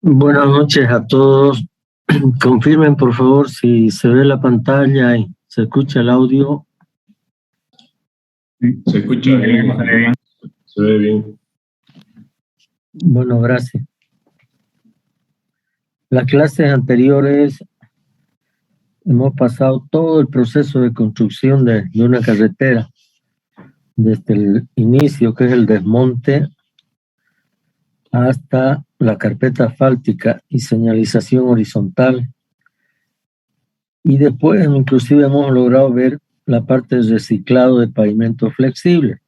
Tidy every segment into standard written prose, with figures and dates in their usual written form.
Buenas noches a todos. Confirmen, por favor, si se ve la pantalla y se escucha el audio. Sí, se escucha bien, se ve bien. Se ve bien. Bueno, gracias. Las clases anteriores hemos pasado todo el proceso de construcción de una carretera, desde el inicio, que es el desmonte, hasta la carpeta asfáltica y señalización horizontal. Y después, inclusive, hemos logrado ver la parte de reciclado de pavimento flexible.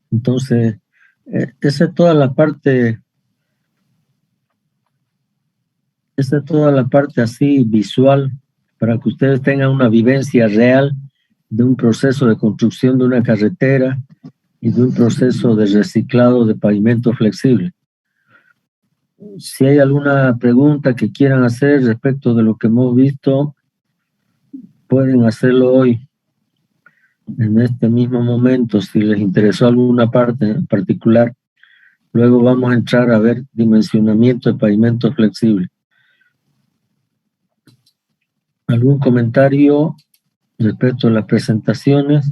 Entonces, esa es toda la parte así visual, para que ustedes tengan una vivencia real de un proceso de construcción de una carretera y de un proceso de reciclado de pavimento flexible. Si hay alguna pregunta que quieran hacer respecto de lo que hemos visto, pueden hacerlo hoy, en este mismo momento, si les interesó alguna parte en particular. Luego vamos a entrar a ver dimensionamiento de pavimento flexible. ¿Algún comentario respecto a las presentaciones?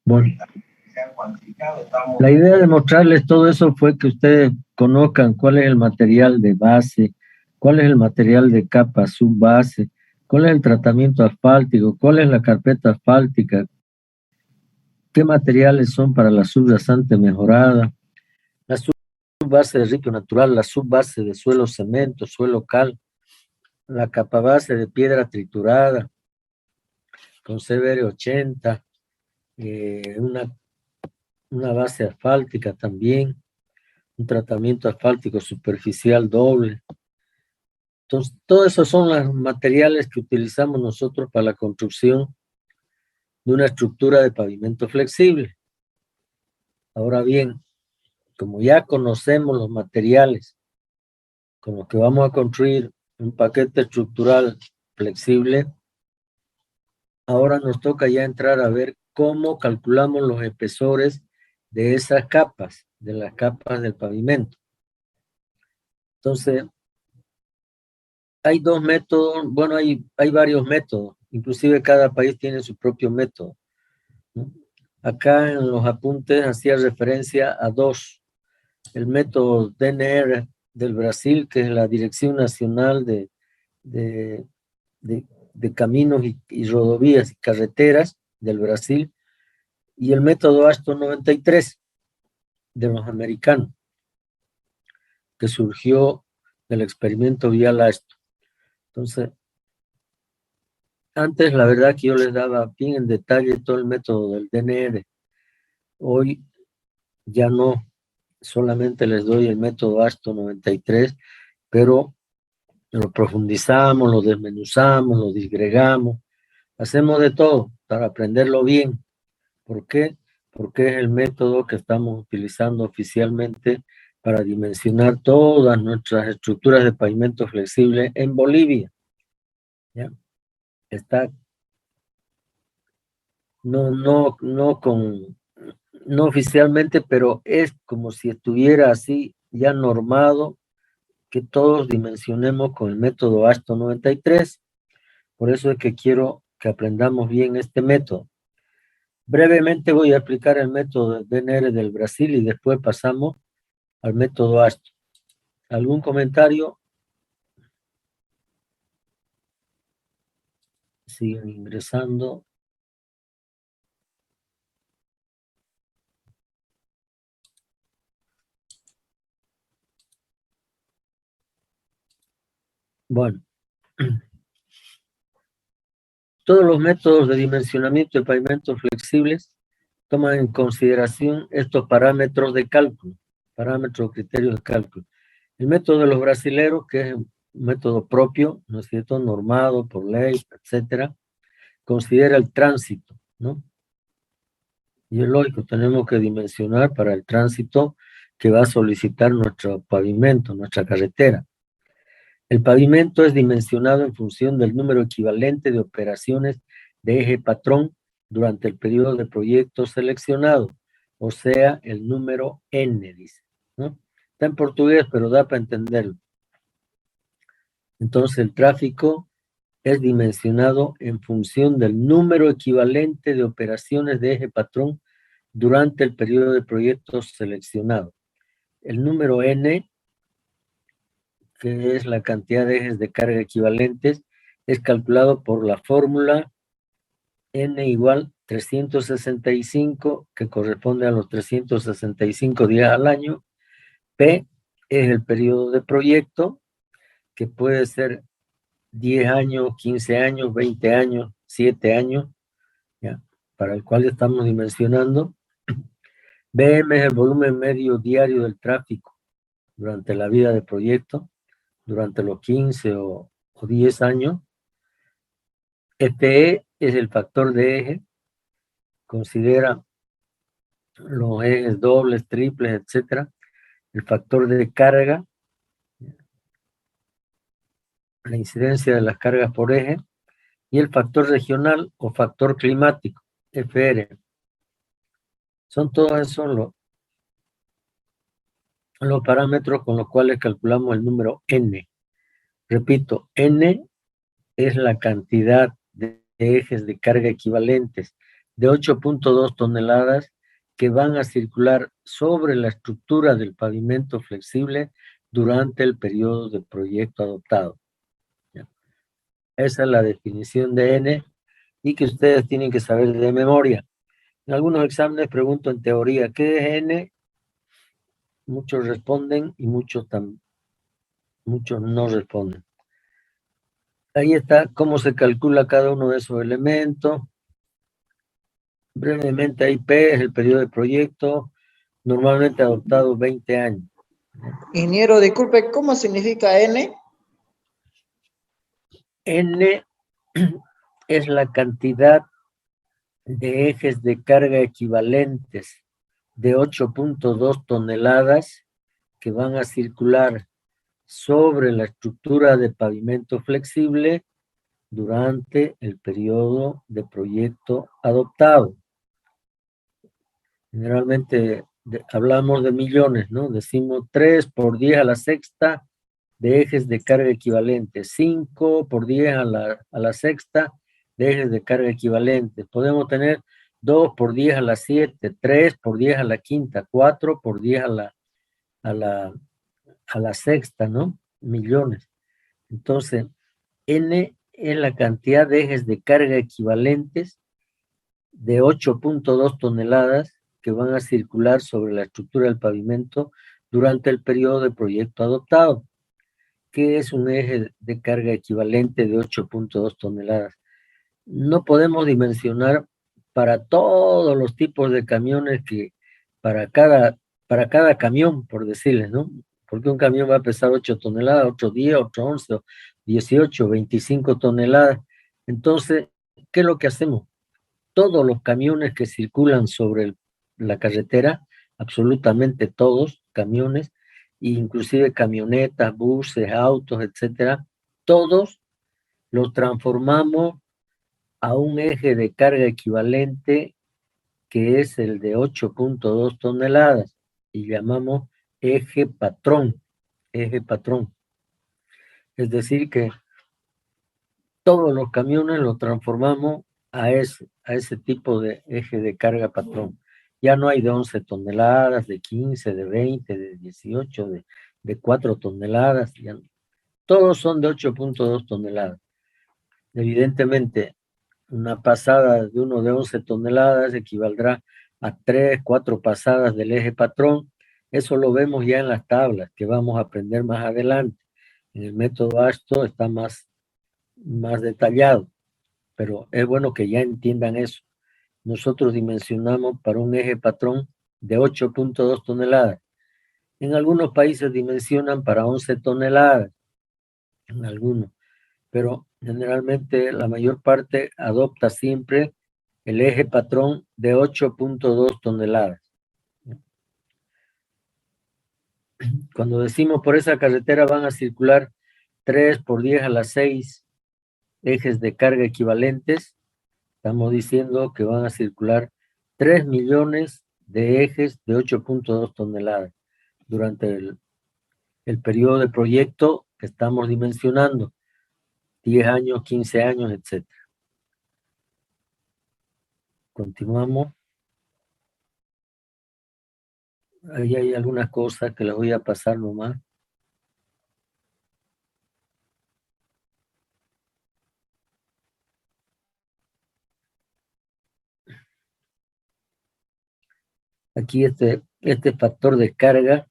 Bueno, la idea de mostrarles todo eso fue que ustedes conozcan cuál es el material de base, cuál es el material de capa subbase, cuál es el tratamiento asfáltico, cuál es la carpeta asfáltica, qué materiales son para la subrasante mejorada, la subbase de ripio natural, la subbase de suelo cemento, suelo cal, la capa base de piedra triturada con CBR 80, una base asfáltica también, un tratamiento asfáltico superficial doble. Entonces, todos esos son los materiales que utilizamos nosotros para la construcción de una estructura de pavimento flexible. Ahora bien, como ya conocemos los materiales con los que vamos a construir un paquete estructural flexible, ahora nos toca ya entrar a ver cómo calculamos los espesores de esas capas, de las capas del pavimento. Entonces, hay dos métodos, bueno, hay varios métodos, inclusive cada país tiene su propio método, ¿no? Acá en los apuntes hacía referencia a dos: el método DNR del Brasil, que es la Dirección Nacional de Caminos y Rodovías y Carreteras del Brasil, y el método ASTO 93 de los americanos, que surgió del experimento vial ASTO. Entonces, antes la verdad que yo les daba bien en detalle todo el método del DNR. Hoy ya no, solamente les doy el método ASTO 93, pero lo profundizamos, lo desmenuzamos, lo disgregamos, hacemos de todo para aprenderlo bien. ¿Por qué? Porque es el método que estamos utilizando oficialmente para dimensionar todas nuestras estructuras de pavimento flexible en Bolivia. ¿Ya? Está no oficialmente, pero es como si estuviera así ya normado que todos dimensionemos con el método ASTO 93. Por eso es que quiero que aprendamos bien este método. Brevemente voy a explicar el método DNR del Brasil y después pasamos al método ASTO. ¿Algún comentario? Siguen ingresando. Bueno, todos los métodos de dimensionamiento de pavimentos flexibles toman en consideración estos parámetros de cálculo, parámetros, criterios de cálculo. El método de los brasileros, que es método propio, ¿no es cierto?, normado por ley, etcétera, considera el tránsito, ¿no? Y es lógico, tenemos que dimensionar para el tránsito que va a solicitar nuestro pavimento, nuestra carretera. El pavimento es dimensionado en función del número equivalente de operaciones de eje patrón durante el periodo de proyecto seleccionado, o sea, el número N, dice, ¿no? Está en portugués, pero da para entenderlo. Entonces, el tráfico es dimensionado en función del número equivalente de operaciones de eje patrón durante el periodo de proyecto seleccionado. El número N, que es la cantidad de ejes de carga equivalentes, es calculado por la fórmula N igual 365, que corresponde a los 365 días al año. P es el periodo de proyecto, que puede ser 10 años, 15 años, 20 años, 7 años, ¿ya?, para el cual estamos dimensionando. BM es el volumen medio diario del tráfico durante la vida del proyecto, durante los 15 o 10 años. FE es el factor de eje, considera los ejes dobles, triples, etcétera. El factor de carga, la incidencia de las cargas por eje, y el factor regional o factor climático, FR. Son todos esos los parámetros con los cuales calculamos el número N. Repito, N es la cantidad de ejes de carga equivalentes de 8.2 toneladas que van a circular sobre la estructura del pavimento flexible durante el periodo de proyecto adoptado. ¿Ya? Esa es la definición de N y que ustedes tienen que saber de memoria. En algunos exámenes pregunto en teoría, ¿qué es N? Muchos responden y muchos no responden. Ahí está cómo se calcula cada uno de esos elementos. Brevemente, IP es el periodo de proyecto, normalmente adoptado 20 años. Ingeniero, disculpe, ¿cómo significa N? N es la cantidad de ejes de carga equivalentes de 8.2 toneladas que van a circular sobre la estructura de pavimento flexible durante el periodo de proyecto adoptado. Generalmente hablamos de millones, ¿no? Decimos 3 por 10 a la sexta de ejes de carga equivalentes, 5 por 10 a la sexta de ejes de carga equivalentes. Podemos tener 2 por 10 a la 7, 3 por 10 a la quinta, 4 por 10 a la sexta, ¿no? Millones. Entonces, N es la cantidad de ejes de carga equivalentes de 8.2 toneladas que van a circular sobre la estructura del pavimento durante el periodo de proyecto adoptado. ¿Qué es un eje de carga equivalente de 8.2 toneladas? No podemos dimensionar para todos los tipos de camiones que para cada camión, por decirles, ¿no? Porque un camión va a pesar 8 toneladas, otro 10, otro 11, 18, 25 toneladas. Entonces, ¿qué es lo que hacemos? Todos los camiones que circulan sobre la carretera, absolutamente todos, camiones, inclusive camionetas, buses, autos, etcétera, todos los transformamos a un eje de carga equivalente que es el de 8.2 toneladas y llamamos eje patrón, eje patrón. Es decir que todos los camiones los transformamos a ese tipo de eje de carga patrón. Ya no hay de 11 toneladas, de 15, de 20, de 18, de 4 toneladas. Ya, todos son de 8.2 toneladas. Evidentemente, una pasada de uno de 11 toneladas equivaldrá a 3, 4 pasadas del eje patrón. Eso lo vemos ya en las tablas que vamos a aprender más adelante. En el método ASTO está más detallado, pero es bueno que ya entiendan eso. Nosotros dimensionamos para un eje patrón de 8.2 toneladas. En algunos países dimensionan para 11 toneladas. en algunos, pero generalmente la mayor parte adopta siempre el eje patrón de 8.2 toneladas. Cuando decimos por esa carretera van a circular 3 por 10 a la 6 ejes de carga equivalentes, estamos diciendo que van a circular 3 millones de ejes de 8.2 toneladas durante el periodo de proyecto que estamos dimensionando, 10 años, 15 años, etc. Continuamos. Ahí hay algunas cosas que les voy a pasar nomás. Aquí este factor de carga,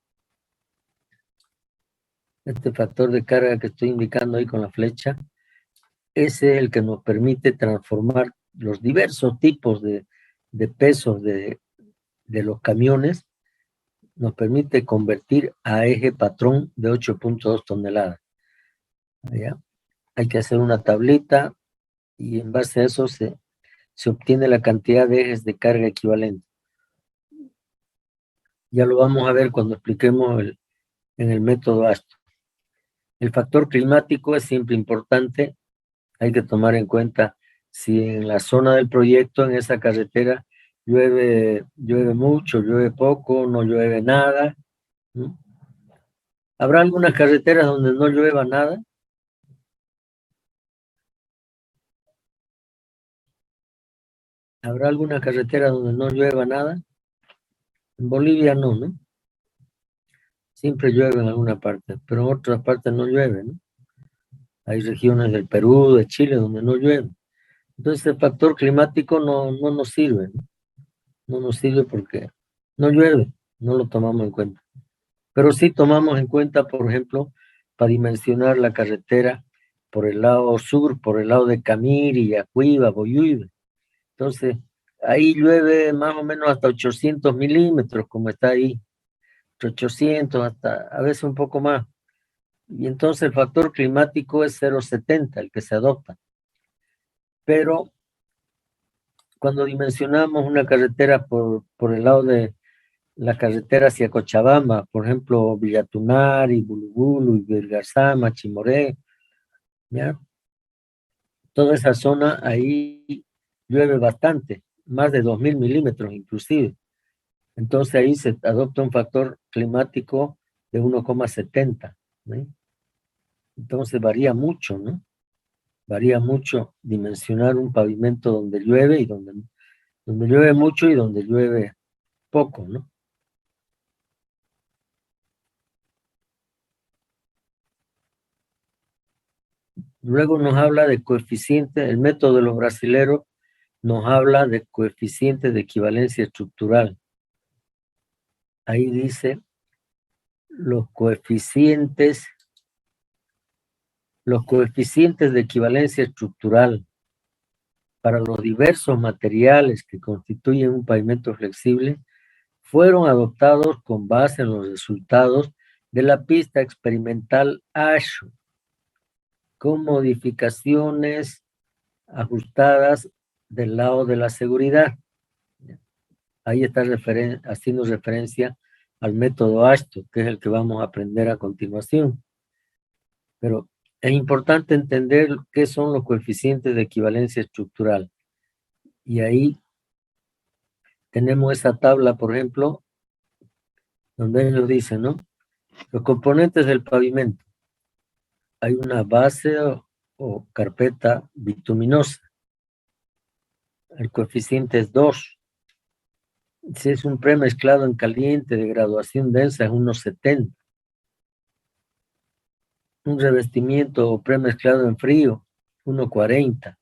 que estoy indicando ahí con la flecha, ese es el que nos permite transformar los diversos tipos de pesos de los camiones, nos permite convertir a eje patrón de 8.2 toneladas. ¿Ya? Hay que hacer una tablita y en base a eso se obtiene la cantidad de ejes de carga equivalente. Ya lo vamos a ver cuando expliquemos en el método ASTO. El factor climático es siempre importante. Hay que tomar en cuenta si en la zona del proyecto, en esa carretera, llueve mucho, llueve poco, no llueve nada. ¿No? ¿Habrá algunas carreteras donde no llueva nada? ¿Habrá alguna carretera donde no llueva nada? En Bolivia no, ¿no? Siempre llueve en alguna parte, pero en otras partes no llueve, ¿no? Hay regiones del Perú, de Chile, donde no llueve. Entonces el factor climático no nos sirve, ¿no? No nos sirve porque no llueve, no lo tomamos en cuenta. Pero sí tomamos en cuenta, por ejemplo, para dimensionar la carretera por el lado sur, por el lado de Camiri, Yacuiba, Boyuibe. Entonces, ahí llueve más o menos hasta 800 milímetros, como está ahí, 800 hasta a veces un poco más. Y entonces el factor climático es 0,70, el que se adopta. Pero cuando dimensionamos una carretera por el lado de la carretera hacia Cochabamba, por ejemplo, Villatunari, Bulubulu, Ibergarzama, Chimoré, ¿ya? Toda esa zona ahí llueve bastante, más de 2.000 milímetros inclusive. Entonces ahí se adopta un factor climático de 1,70, ¿no? Entonces varía mucho, ¿no? Varía mucho dimensionar un pavimento donde llueve y donde llueve mucho y donde llueve poco, ¿no? Luego nos habla de coeficiente, el método de los brasileros nos habla de coeficiente de equivalencia estructural. Ahí dice los coeficientes de equivalencia estructural para los diversos materiales que constituyen un pavimento flexible fueron adoptados con base en los resultados de la pista experimental ASHO, con modificaciones ajustadas del lado de la seguridad. Ahí está haciendo referencia al método ASTO, que es el que vamos a aprender a continuación. Pero es importante entender qué son los coeficientes de equivalencia estructural. Y ahí tenemos esa tabla, por ejemplo, donde ellos dicen, ¿no? Los componentes del pavimento. Hay una base o carpeta bituminosa. El coeficiente es 2. Si es un premezclado en caliente de graduación densa es 1,70. Un revestimiento o premezclado en frío, 1,40.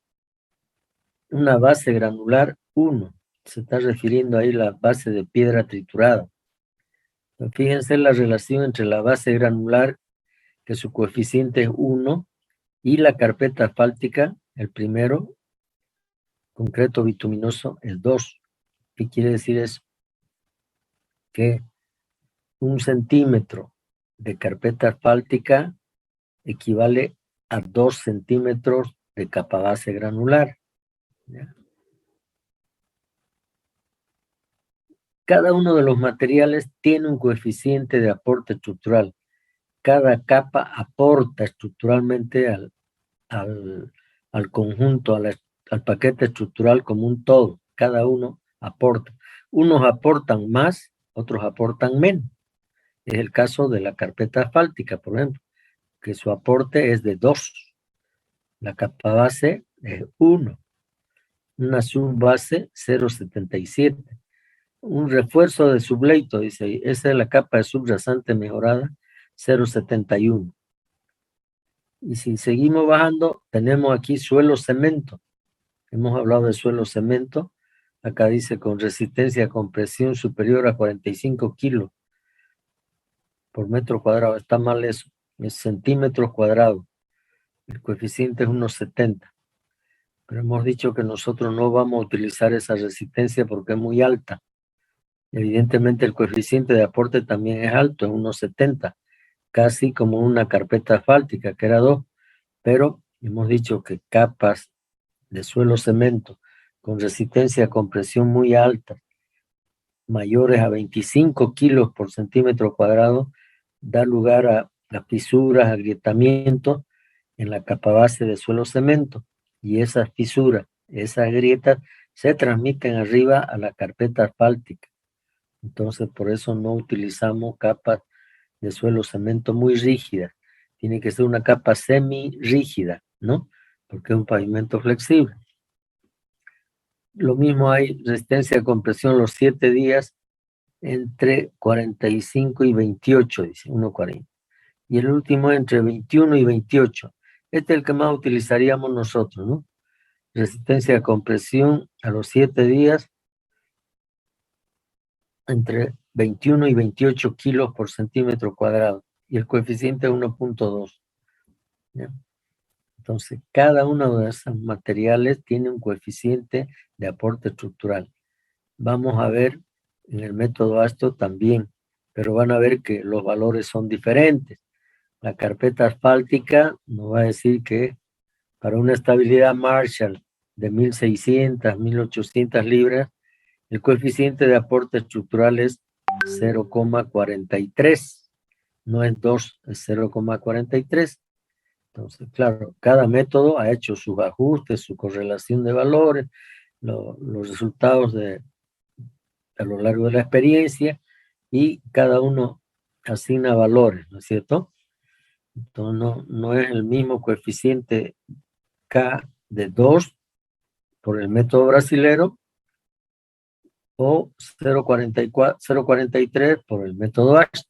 Una base granular, 1. Se está refiriendo ahí a la base de piedra triturada. Fíjense la relación entre la base granular, que su coeficiente es 1, y la carpeta asfáltica, el primero, concreto bituminoso, es 2. ¿Qué quiere decir eso? Que 1 centímetro de carpeta asfáltica equivale a 2 centímetros de capa base granular. ¿Ya? Cada uno de los materiales tiene un coeficiente de aporte estructural. Cada capa aporta estructuralmente al conjunto, al paquete estructural como un todo. Cada uno aporta. Unos aportan más, otros aportan menos. Es el caso de la carpeta asfáltica, por ejemplo, que su aporte es de 2. La capa base es 1. Una subbase 0,77. Un refuerzo de subleito, dice, esa es la capa de subrasante mejorada, 0,71. Y si seguimos bajando, tenemos aquí suelo cemento. Hemos hablado de suelo cemento. Acá dice con resistencia a compresión superior a 45 kilos por metro cuadrado. Está mal eso. Es centímetros cuadrados. El coeficiente es 1,70. Pero hemos dicho que nosotros no vamos a utilizar esa resistencia porque es muy alta. Evidentemente el coeficiente de aporte también es alto, es 1,70. Casi como una carpeta asfáltica, que era 2. Pero hemos dicho que capas de suelo cemento con resistencia a compresión muy alta, mayores a 25 kilos por centímetro cuadrado, da lugar a fisuras, agrietamientos en la capa base de suelo cemento, y esas fisuras, esas grietas, se transmiten arriba a la carpeta asfáltica. Entonces, por eso no utilizamos capas de suelo cemento muy rígidas. Tiene que ser una capa semi-rígida, ¿no? Porque es un pavimento flexible. Lo mismo hay resistencia a compresión los 7 días entre 45 y 28, dice 1,40. Y el último entre 21 y 28. Este es el que más utilizaríamos nosotros, ¿no? Resistencia a compresión a los 7 días entre 21 y 28 kilos por centímetro cuadrado. Y el coeficiente es 1,2. ¿Ya? Entonces, cada uno de esos materiales tiene un coeficiente de aporte estructural. Vamos a ver en el método ASTO también, pero van a ver que los valores son diferentes. La carpeta asfáltica nos va a decir que para una estabilidad Marshall de 1.600, 1.800 libras, el coeficiente de aporte estructural es 0,43. No es 2, es 0,43. Entonces, claro, cada método ha hecho sus ajustes, su correlación de valores, los resultados a lo largo de la experiencia, y cada uno asigna valores, ¿no es cierto? Entonces, no es el mismo coeficiente K de 2 por el método brasilero o 0,43 por el método AST.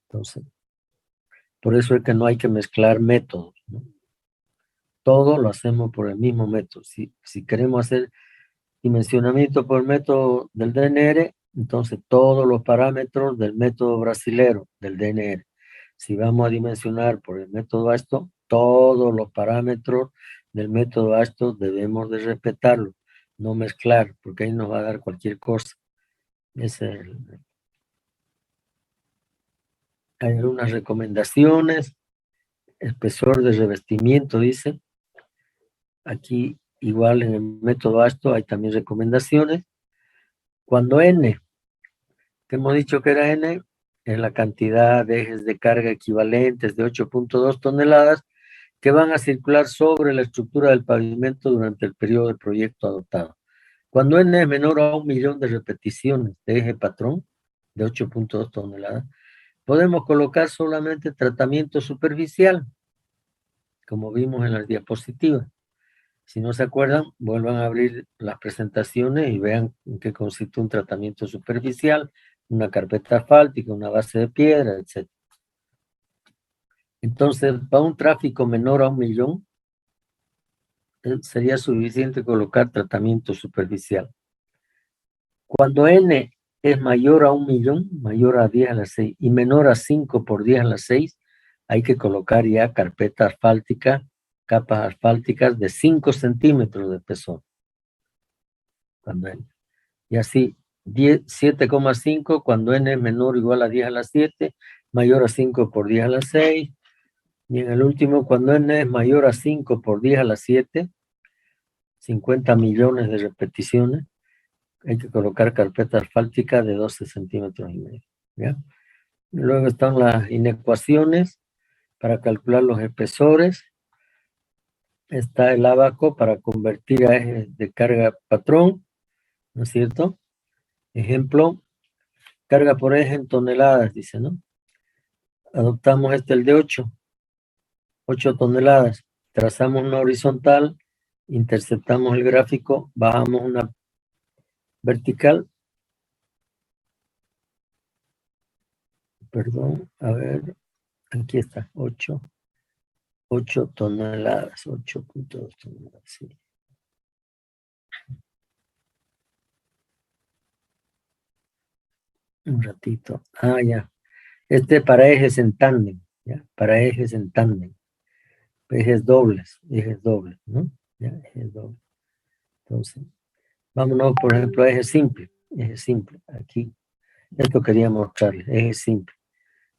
Entonces, por eso es que no hay que mezclar métodos, ¿no? Todo lo hacemos por el mismo método. Si queremos hacer dimensionamiento por el método del DNR, entonces todos los parámetros del método brasilero del DNR. Si vamos a dimensionar por el método ASTO, todos los parámetros del método ASTO debemos de respetarlo, no mezclar, porque ahí nos va a dar cualquier cosa. Hay algunas recomendaciones. Espesor de revestimiento, dice. Aquí, igual en el método ASTO, hay también recomendaciones. Cuando N, que hemos dicho que era N, es la cantidad de ejes de carga equivalentes de 8,2 toneladas que van a circular sobre la estructura del pavimento durante el periodo del proyecto adoptado. Cuando N es menor a 1.000.000 de repeticiones de eje patrón de 8,2 toneladas, podemos colocar solamente tratamiento superficial, como vimos en las diapositivas. Si no se acuerdan, vuelvan a abrir las presentaciones y vean en qué consiste un tratamiento superficial, una carpeta asfáltica, una base de piedra, etc. Entonces, para un tráfico menor a 1.000.000, sería suficiente colocar tratamiento superficial. Cuando N es mayor a 1.000.000, mayor a 10 a la 6 y menor a 5 por 10 a la 6, hay que colocar ya carpeta asfáltica, capas asfálticas de 5 centímetros de espesor. Cuando N. Y así, 7,5 cuando N es menor o igual a 10 a la 7, mayor a 5 por 10 a la 6, Y en el último, cuando n es mayor a 5 por 10 a la 7, 50 millones de repeticiones, hay que colocar carpeta asfáltica de 12 centímetros y medio. ¿Ya? Luego están las inecuaciones para calcular los espesores. Está el ábaco para convertir a ejes de carga patrón, ¿no es cierto? Ejemplo, carga por eje en toneladas, dice, ¿no? Adoptamos el de 8 toneladas. Trazamos una horizontal, interceptamos el gráfico, bajamos una vertical. Perdón, a ver, aquí está, 8 toneladas, 8.2 toneladas, sí. Un ratito. Ah, ya. Para ejes en tándem, ¿ya? Para ejes en tándem. Ejes dobles, ¿no? Ya, ejes dobles. Entonces, vámonos, por ejemplo, a eje simple. Eje simple, aquí. Esto quería mostrarles, eje simple.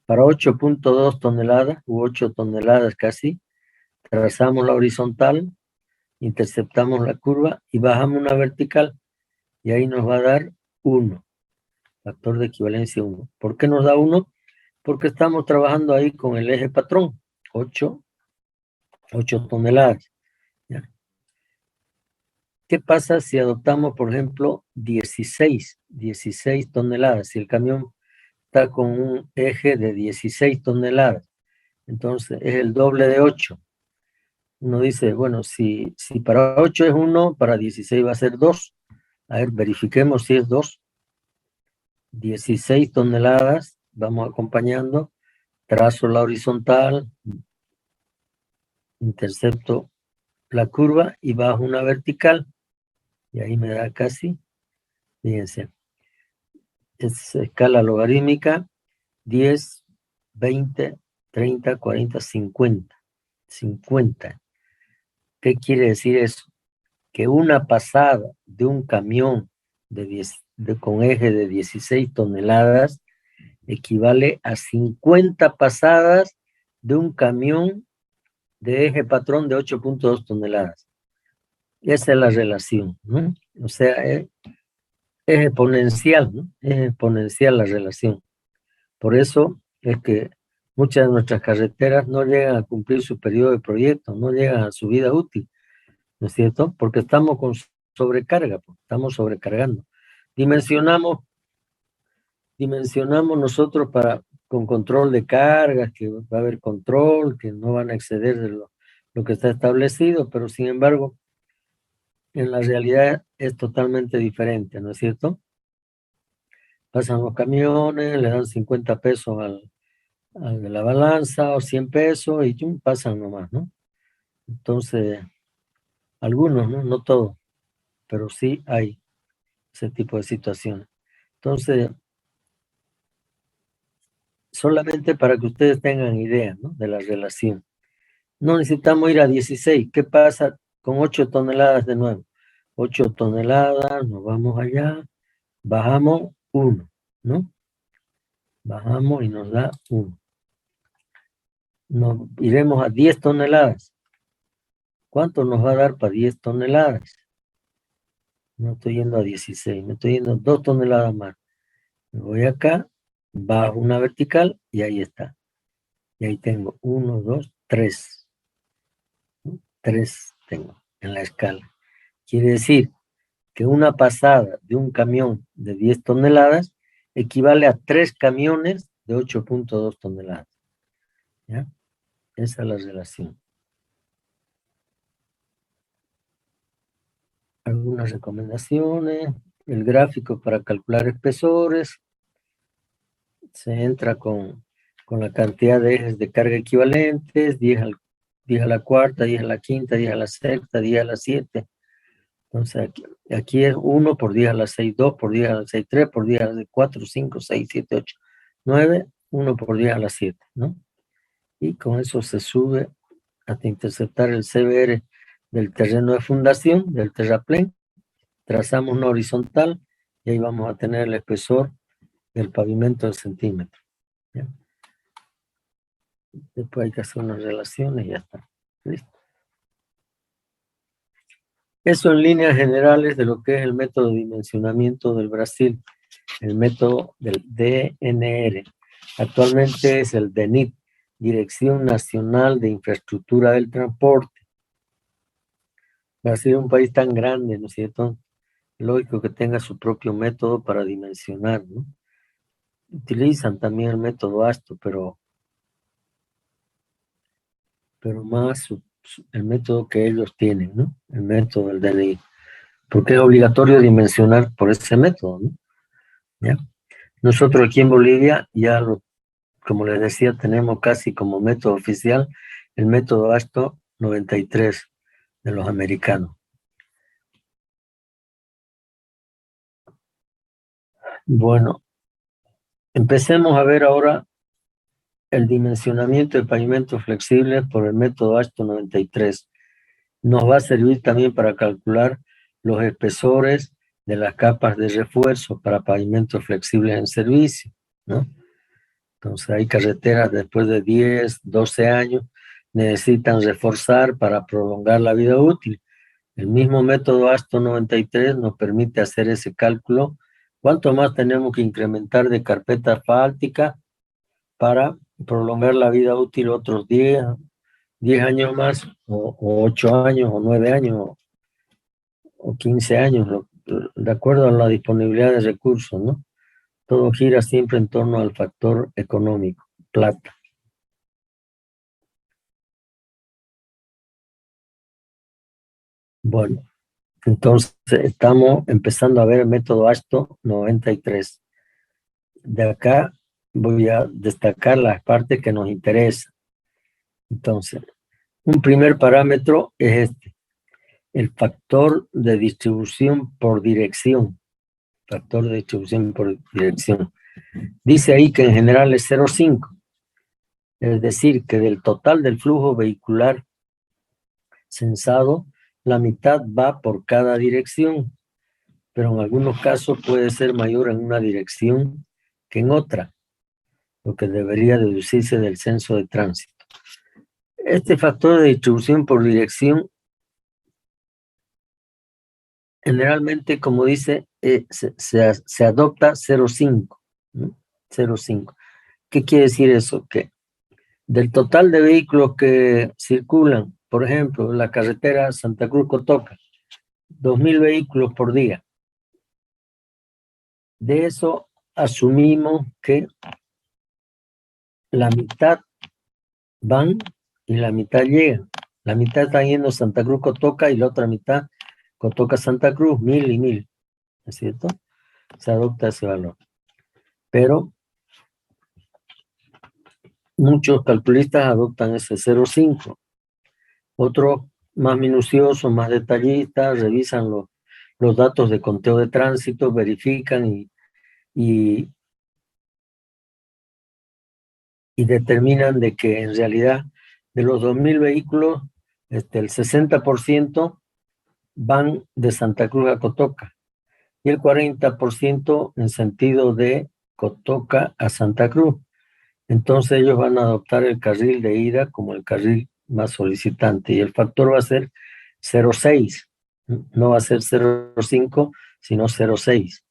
Para 8.2 toneladas, u 8 toneladas casi, trazamos la horizontal, interceptamos la curva y bajamos una vertical. Y ahí nos va a dar 1. Factor de equivalencia 1. ¿Por qué nos da 1? Porque estamos trabajando ahí con el eje patrón. 8 toneladas. ¿Ya? ¿Qué pasa si adoptamos, por ejemplo, 16 toneladas? Si el camión está con un eje de 16 toneladas, entonces es el doble de 8. Uno dice, bueno, si para 8 es 1, para 16 va a ser 2. A ver, verifiquemos si es 2. 16 toneladas, vamos acompañando, trazo la horizontal, intercepto la curva y bajo una vertical. Y ahí me da casi, fíjense, es escala logarítmica, 10, 20, 30, 40, 50. 50. ¿Qué quiere decir eso? Que una pasada de un camión con eje de 16 toneladas equivale a 50 pasadas de un camión de eje patrón de 8.2 toneladas. Esa es la relación, ¿no? O sea, es exponencial, ¿no? Es exponencial la relación. Por eso es que muchas de nuestras carreteras no llegan a cumplir su periodo de proyecto, no llegan a su vida útil, ¿no es cierto? Porque estamos con sobrecarga, estamos sobrecargando. Dimensionamos nosotros con control de cargas, que va a haber control, que no van a exceder de lo que está establecido, pero sin embargo, en la realidad es totalmente diferente, ¿no es cierto? Pasan los camiones, le dan 50 pesos al de la balanza o 100 pesos y pasan nomás, ¿no? Entonces, algunos, ¿no? No todos, pero sí hay ese tipo de situaciones. Entonces, solamente para que ustedes tengan idea, ¿no? De la relación. No necesitamos ir a 16. ¿Qué pasa con 8 toneladas de nuevo? 8 toneladas, nos vamos allá, bajamos 1, ¿no? Bajamos y nos da 1. Nos iremos a 10 toneladas. ¿Cuánto nos va a dar para 10 toneladas? No estoy yendo a 16, me estoy yendo 2 toneladas más. Me voy acá, bajo una vertical y ahí está. Y ahí tengo 1, 2, 3. 3 tengo en la escala. Quiere decir que una pasada de un camión de 10 toneladas equivale a 3 camiones de 8.2 toneladas. ¿Ya? Esa es la relación. Algunas recomendaciones. El gráfico para calcular espesores. Se entra con la cantidad de ejes de carga equivalentes, 10 a la cuarta, 10 a la quinta, 10 a la sexta, 10 a la 7. Entonces aquí es 1 por 10 a la 6, 2 por 10 a la 6, 3 por 10 a la 4, 5, 6, 7, 8, 9, 1 por 10 a la 7, ¿no? Y con eso se sube hasta interceptar el CBR del terreno de fundación, del terraplén. Trazamos una horizontal y ahí vamos a tener el espesor del pavimento de centímetro. ¿Ya? Después hay que hacer unas relaciones y ya está. ¿Listo? Eso en líneas generales de lo que es el método de dimensionamiento del Brasil, el método del DNR. Actualmente es el DENIT, Dirección Nacional de Infraestructura del Transporte. Brasil es un país tan grande, ¿no es cierto? Lógico que tenga su propio método para dimensionar, ¿no? Utilizan también el método ASTO, pero más el método que ellos tienen, ¿no? El método del DNI. Porque es obligatorio dimensionar por ese método, ¿no? ¿Ya? Nosotros aquí en Bolivia ya como les decía, tenemos casi como método oficial el método ASTO 93 de los americanos. Bueno, empecemos a ver ahora el dimensionamiento de pavimentos flexibles por el método ASTO 93. Nos va a servir también para calcular los espesores de las capas de refuerzo para pavimentos flexibles en servicio, ¿no? Entonces hay carreteras después de 10, 12 años, necesitan reforzar para prolongar la vida útil. El mismo método ASTO 93 nos permite hacer ese cálculo. ¿Cuánto más tenemos que incrementar de carpeta asfáltica para prolongar la vida útil otros 10 años más, o 8 años, o 9 años, o 15 años, de acuerdo a la disponibilidad de recursos, ¿no? Todo gira siempre en torno al factor económico, plata. Bueno, entonces estamos empezando a ver el método ASTO 93. De acá voy a destacar las partes que nos interesan. Entonces, un primer parámetro es este, el factor de distribución por dirección. Factor de distribución por dirección. Dice ahí que en general es 0,5. Es decir, que del total del flujo vehicular censado, la mitad va por cada dirección, pero en algunos casos puede ser mayor en una dirección que en otra, lo que debería deducirse del censo de tránsito. Este factor de distribución por dirección, generalmente, como dice, se adopta 0,5, ¿no? 0,5. ¿Qué quiere decir eso? Que del total de vehículos que circulan, por ejemplo, en la carretera Santa Cruz-Cotoca, 2,000 vehículos por día. De eso asumimos que la mitad van y la mitad llegan. La mitad está yendo Santa Cruz-Cotoca y la otra mitad Cotoca-Santa Cruz, 1,000 y 1,000, ¿no es cierto? Se adopta ese valor. Pero muchos calculistas adoptan ese 0,5. Otros más minuciosos, más detallistas, revisan los datos de conteo de tránsito, verifican y determinan de que en realidad de los 2,000 vehículos, el 60% van de Santa Cruz a Cotoca y el 40% en sentido de Cotoca a Santa Cruz. Entonces ellos van a adoptar el carril de ida como el carril más solicitante y el factor va a ser 0,6. No va a ser 0,5, sino 0,6.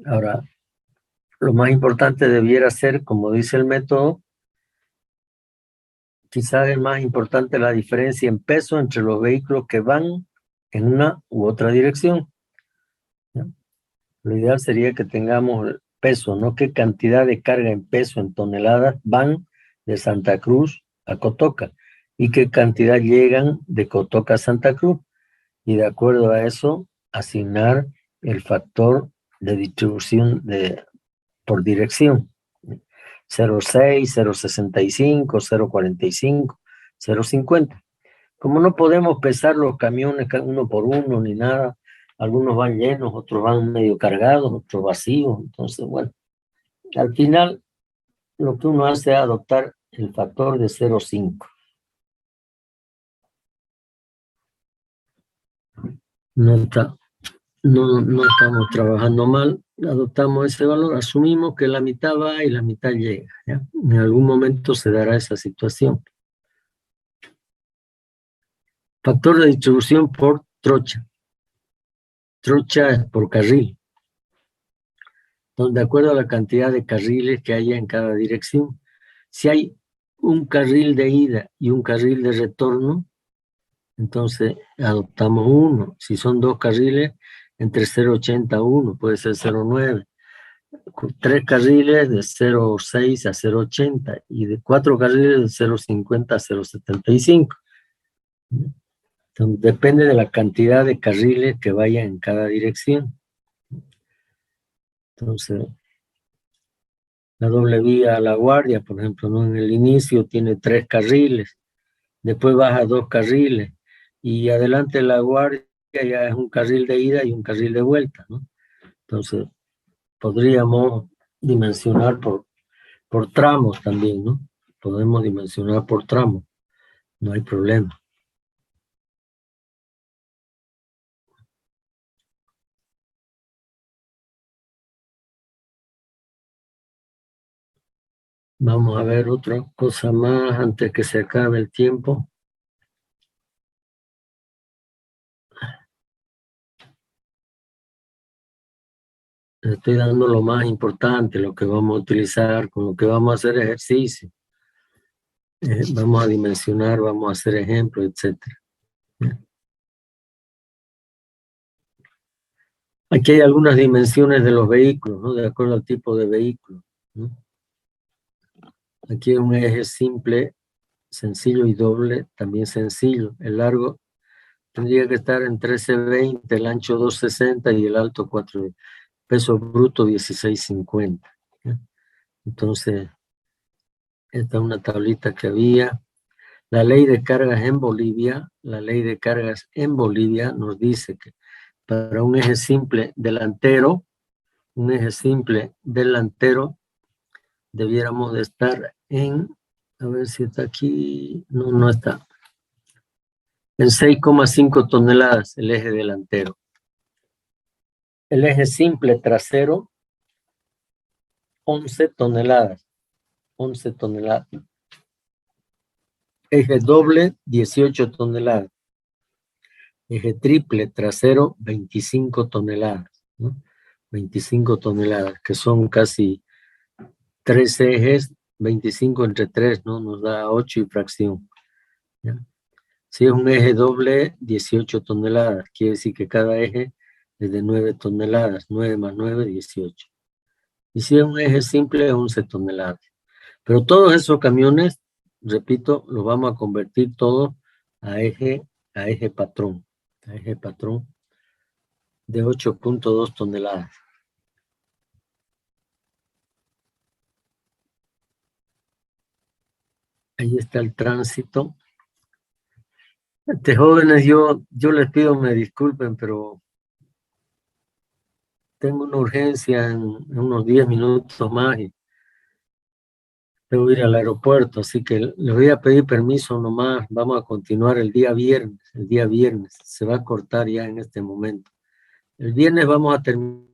Ahora, lo más importante debiera ser, como dice el método, quizás es más importante la diferencia en peso entre los vehículos que van en una u otra dirección, ¿no? Lo ideal sería que tengamos peso, no qué cantidad de carga en peso, en toneladas, van de Santa Cruz a Cotoca y qué cantidad llegan de Cotoca a Santa Cruz. Y de acuerdo a eso, asignar el factor de distribución por dirección. 0,6, 0,65, 0,45, 0,50. Como no podemos pesar los camiones uno por uno ni nada, algunos van llenos, otros van medio cargados, otros vacíos. Entonces, bueno, al final lo que uno hace es adoptar el factor de 0,5. No estamos trabajando mal, adoptamos ese valor, asumimos que la mitad va y la mitad llega, ¿ya? En algún momento se dará esa situación. Factor de distribución por trocha. Trocha es por carril. Entonces, de acuerdo a la cantidad de carriles que haya en cada dirección, si hay un carril de ida y un carril de retorno, entonces adoptamos uno. Si son dos carriles, entre 0,80 a 1, puede ser 0,9. Con 3 carriles de 0,6 a 0,80 y de 4 carriles de 0,50 a 0,75. Entonces, depende de la cantidad de carriles que vaya en cada dirección. Entonces, la doble vía a La Guardia, por ejemplo, ¿no? En el inicio tiene 3 carriles, después baja 2 carriles, y adelante de La Guardia ya es un carril de ida y un carril de vuelta, ¿no? Entonces, podríamos dimensionar por tramos también, ¿no? Podemos dimensionar por tramos, no hay problema. Vamos a ver otra cosa más antes que se acabe el tiempo. Estoy dando lo más importante, lo que vamos a utilizar, con lo que vamos a hacer ejercicio. Vamos a dimensionar, vamos a hacer ejemplos, etc. Aquí hay algunas dimensiones de los vehículos, ¿no? De acuerdo al tipo de vehículo, ¿no? Aquí hay un eje simple, sencillo y doble, también sencillo. El largo tendría que estar en 13,20, el ancho 2,60 y el alto 4. Peso bruto 16,50. Entonces, esta es una tablita que había. La ley de cargas en Bolivia, nos dice que para un eje simple delantero, debiéramos de estar en, a ver si está aquí, no está, en 6,5 toneladas el eje delantero. El eje simple trasero, 11 toneladas. 11 toneladas. Eje doble, 18 toneladas. Eje triple trasero, 25 toneladas, ¿no? 25 toneladas, que son casi 3 ejes, 25 entre 3, ¿no? Nos da 8 y fracción, ¿ya? Si es un eje doble, 18 toneladas. Quiere decir que cada eje es de 9 toneladas. 9 más 9, 18. Y si es un eje simple, 11 toneladas. Pero todos esos camiones, repito, los vamos a convertir todos a eje patrón. A eje patrón de 8,2 toneladas. Ahí está el tránsito. Jóvenes, yo les pido me disculpen, pero tengo una urgencia en unos 10 minutos más y debo ir al aeropuerto, así que les voy a pedir permiso nomás. Vamos a continuar el día viernes. Se va a cortar ya en este momento. El viernes vamos a terminar